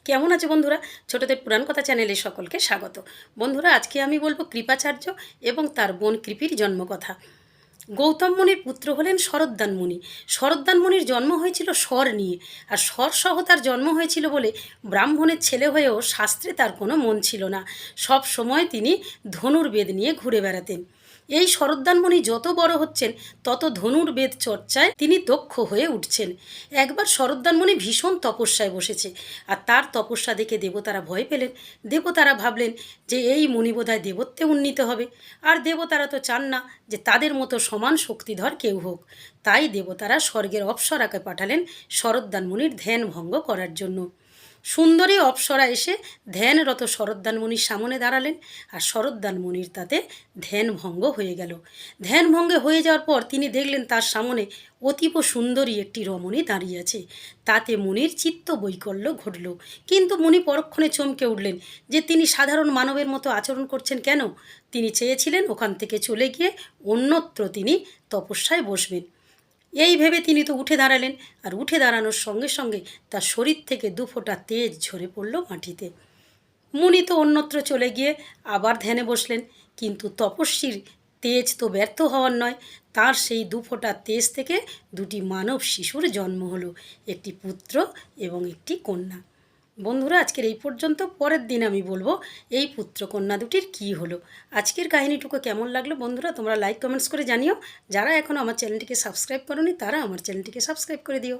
কেমন আছে বন্ধুরা? ছোটদের পুরাণ কথা চ্যানেলে সকলকে স্বাগত। বন্ধুরা, আজকে আমি বলবো কৃপাচার্য এবং তার বোন কৃপির জন্মকথা। গৌতম মুনির পুত্র হলেন শরদ্দান মুনি। শরদ্দান মুনির জন্ম হয়েছিল স্বর নিয়ে, আর স্বর সহ তার জন্ম হয়েছিল বলে ব্রাহ্মণের ছেলে হয়েও শাস্ত্রে তার কোনো মন ছিল না। সব সময় তিনি ধনুর্বেদ নিয়ে ঘুরে বেড়াতেন। এই শরদ্দান মুনি যত বড় হচ্ছেন তত ধনুর্বেদ চর্চায় তিনি দক্ষ হয়ে উঠছেন। একবার শরদ্দান মুনি ভীষণ তপস্যায় বসেছে, আর তার তপস্যা দেখে দেবতারা ভয় পেলেন। দেবতারা ভাবলেন যে এই মুনি বোধহয় দেবত্বে উন্নীত হবে, আর দেবতারা তো চান না যে তাদের মতো সমান শক্তিধর কেউ হোক। তাই দেবতারা স্বর্গের অপ্সরাকে পাঠালেন শরদ্দান মুনির ধ্যান ভঙ্গ করার জন্য। সুন্দরী অপ্সরা এসে ধ্যানরত শরদ্দান মুনির সামনে দাঁড়ালেন, আর শরদ্দান মুনির তাতে ধ্যান ভঙ্গ হয়ে গেল। ধ্যান ভঙ্গে হয়ে যাওয়ার পর তিনি দেখলেন তার সামনে অতীব সুন্দরী একটি রমণী দাঁড়িয়ে আছে। তাতে মুনির চিত্ত বৈকল্য ঘটল। কিন্তু মুনি পরক্ষণে চমকে উঠলেন যে তিনি সাধারণ মানবের মতো আচরণ করছেন কেন। তিনি চেয়েছিলেন ওখান থেকে চলে গিয়ে অন্যত্র তিনি তপস্যায় বসবেন। এই ভেবে তিনি তো উঠে দাঁড়ালেন, আর উঠে দাঁড়ানোর সঙ্গে সঙ্গে তার শরীর থেকে দুফোঁটা তেজ ঝরে পড়ল মাটিতে। মুনি তো অন্যত্র চলে গিয়ে আবার ধ্যানে বসলেন, কিন্তু তপস্বীর তেজ তো ব্যর্থ হওয়ার নয়। তার সেই দুফোঁটা তেজ থেকে দুটি মানব শিশুর জন্ম হলো, একটি পুত্র এবং একটি কন্যা। বন্ধুরা, আজকের এই পর্যন্ত। পরের দিন আমি বলবো এই পুত্র কন্যা দুটির কী হলো। আজকের কাহিনীটুকু কেমন লাগলো বন্ধুরা, তোমরা লাইক কমেন্টস করে জানিও। যারা এখনও আমার চ্যানেলটিকে সাবস্ক্রাইব করোনি তারা আমার চ্যানেলটিকে সাবস্ক্রাইব করে দিও।